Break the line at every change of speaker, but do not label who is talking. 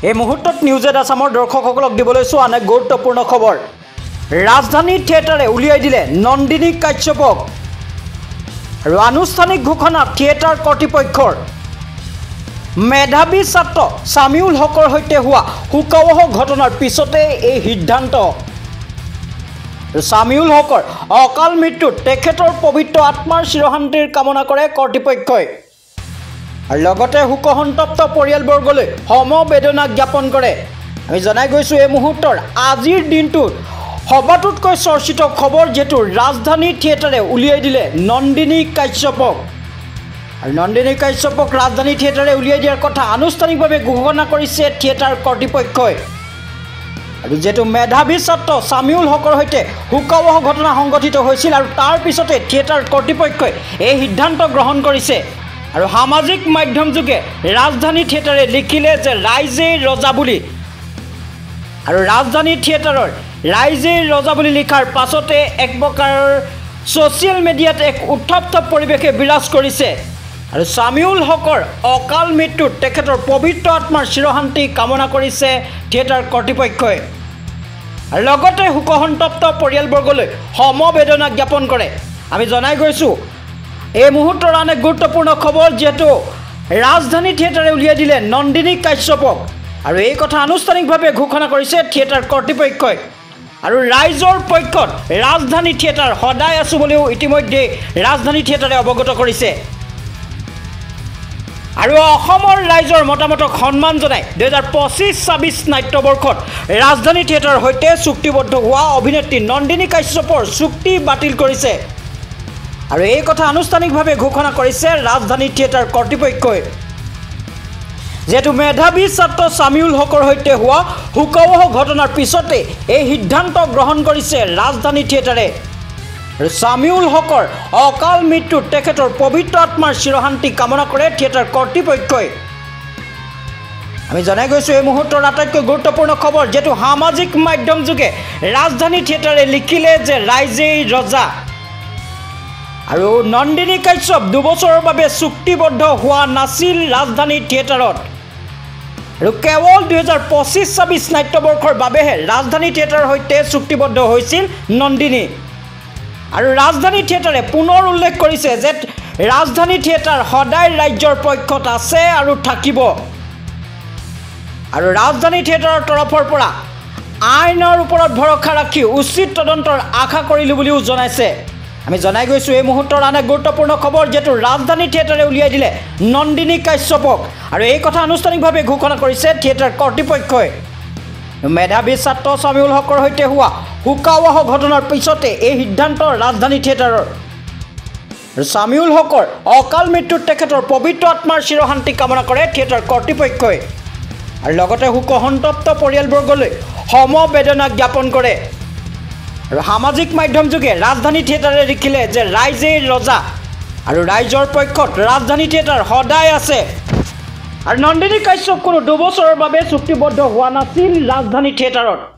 এই মুহূৰ্তত news at আছামৰ দৰ্শকসকলক দিবলৈ আন এক গুৰুত্বপূৰ্ণ খবৰ। ৰাজধানী থিয়েটাৰে উলিয়াই দিলে নন্দিনী কাশ্যপক আৰু আনুষ্ঠানিক ঘোষণা থিয়েটাৰ কৰ্তৃপক্ষৰ। মেধাৱী ছাত্ৰ ছামিউল হকৰ সৈতে হোৱা শোকাৱহ ঘটনাৰ পিছতে এই সিদ্ধান্ত। ছামিউল হকৰ অকাল মৃত্যুত তেখেতৰ পবিত্ৰ আত্মাৰ চিৰশান্তিৰ কামনা কৰে কৰ্তৃপক্ষই। আৰু লগতে শোকসন্তপ্ত পৰিয়ালবৰ্গলৈ সমবেদনা জ্ঞাপন কৰে। আমি জনাই গৈছোঁ এই মুহূৰ্তৰ আজিৰ দিনটোত সবাতোতকৈ চৰ্চিত খবৰ, যিহেতু ৰাজধানী থিয়েটাৰে উলিয়াই দিলে নন্দিনী কাশ্যপক। আৰু নন্দিনী কাশ্যপক ৰাজধানী থিয়েটাৰে উলিয়াই দিয়াৰ কথা আনুষ্ঠানিকভাৱে ঘোষণা কৰিছে থিয়েটাৰ কৰ্তৃপক্ষই। আৰু যিহেতু মেধাৱী ছাত্ৰ ছামিউল হকৰ সৈতে শোকাৱহ ঘটনা সংঘটিত হৈছিল, আৰু তাৰ পিছতে থিয়েটাৰ কৰ্তৃপক্ষই এই সিদ্ধান্ত গ্ৰহণ কৰিছে। আৰু সামাজিক মাধ্যম যোগে ৰাজধানী থিয়েটাৰে লিখিলে যে ৰাইজেই ৰজা বুলি। আৰু ৰাজধানী থিয়েটাৰৰ ৰাইজেই ৰজা বুলি লিখাৰ পাছতে এক প্ৰকাৰৰ ছ'চিয়েল মিডিয়াত এক উত্তপ্ত পৰিৱেশে বিৰাজ কৰিছে। আৰু ছামিউল হকৰ অকাল মৃত্যুত তেখেতৰ পবিত্ৰ আত্মাৰ চিৰশান্তি কামনা কৰিছে থিয়েটাৰ কৰ্তৃপক্ষই। আৰু লগতে শোকসন্তপ্ত পৰিয়ালবৰ্গলৈ সমবেদনা জ্ঞাপন কৰে। আমি জনাই গৈছোঁ এই মুহূৰ্তৰ আন এক গুৰুত্বপূৰ্ণ খবৰ, যিহেতু ৰাজধানী থিয়েটাৰে উলিয়াই দিলে নন্দিনী কাশ্যপক। আৰু এই কথা আনুষ্ঠানিকভাৱে ঘোষণা কৰিছে থিয়েটাৰ কৰ্তৃপক্ষই। আৰু ৰাইজৰ পক্ষত ৰাজধানী থিয়েটাৰ সদায় আছোঁ বুলিও ইতিমধ্যে ৰাজধানী থিয়েটাৰে অৱগত কৰিছে। আৰু অসমৰ ৰাইজৰ মতামতক সন্মান জনাই 2025-26 নাট্যবৰ্ষত ৰাজধানী থিয়েটাৰৰ সৈতে চুক্তিবদ্ধ হোৱা অভিনেত্ৰী নন্দিনী কাশ্যপৰ চুক্তি বাতিল কৰিছে। আৰু এই কথা আনুষ্ঠানিকভাৱে ঘোষণা কৰিছে ৰাজধানী থিয়েটাৰ কৰ্তৃপক্ষই। যিহেতু মেধাৱী ছাত্ৰ ছামিউল হকৰ সৈতে হোৱা শোকাৱহ ঘটনাৰ পিছতে এই সিদ্ধান্ত গ্ৰহণ কৰিছে ৰাজধানী থিয়েটাৰে। আৰু ছামিউল হকৰ অকাল মৃত্যুত তেখেতৰ পবিত্ৰ আত্মাৰ চিৰশান্তি কামনা কৰে থিয়েটাৰ কৰ্তৃপক্ষই। আমি জনাই গৈছোঁ এই মুহূৰ্তৰ আটাইতকৈ গুৰুত্বপূৰ্ণ খবৰ, যিহেতু সামাজিক মাধ্যম যোগে ৰাজধানী থিয়েটাৰে লিখিলে যে ৰাইজেই ৰজা। আৰু নন্দিনী কাশ্যপ 2 বছৰৰ বাবে চুক্তিবদ্ধ হোৱা নাছিল ৰাজধানী থিয়েটাৰত। আৰু কেৱল 2025-26 নাট্যবৰ্ষৰ বাবেহে ৰাজধানী থিয়েটাৰৰ সৈতে চুক্তিবদ্ধ হৈছিল নন্দিনী। আৰু ৰাজধানী থিয়েটাৰে পুনৰ উল্লেখ কৰিছে যে ৰাজধানী থিয়েটাৰ সদায় ৰাজ্যৰ পক্ষত আছে আৰু থাকিব। আৰু ৰাজধানী থিয়েটাৰৰ তৰফৰ পৰা আইনৰ ওপৰত ভৰসা ৰাখি উচিত তদন্তৰ আশা কৰিলোঁ বুলিও জনাইছে। আমি জনাই গৈছোঁ এই মুহূৰ্তৰ আন এক গুৰুত্বপূৰ্ণ খবৰ, যিহেতু ৰাজধানী থিয়েটাৰে উলিয়াই দিলে নন্দিনী কাশ্যপক। আৰু এই কথা আনুষ্ঠানিকভাৱে ঘোষণা কৰিছে থিয়েটাৰ কৰ্তৃপক্ষই। মেধাৱী ছাত্ৰ ছামিউল হকৰ সৈতে হোৱা শোকাৱহ ঘটনাৰ পিছতে এই সিদ্ধান্ত ৰাজধানী থিয়েটাৰৰ। আৰু ছামিউল হকৰ অকাল মৃত্যুত তেখেতৰ পবিত্ৰ আত্মাৰ চিৰশান্তি কামনা কৰে থিয়েটাৰ কৰ্তৃপক্ষই। আৰু লগতে শোকসন্তপ্ত পৰিয়ালবৰ্গলৈ সমবেদনা জ্ঞাপন কৰে। আৰু সামাজিক মাধ্যম যোগে ৰাজধানী থিয়েটাৰে লিখিলে যে ৰাইজেই ৰজা। আৰু ৰাইজৰ পক্ষত ৰাজধানী থিয়েটাৰ সদায় আছে। আৰু নন্দিনী কাশ্যপ কোনো 2 বছৰৰ বাবে চুক্তিবদ্ধ হোৱা নাছিল ৰাজধানী থিয়েটাৰত।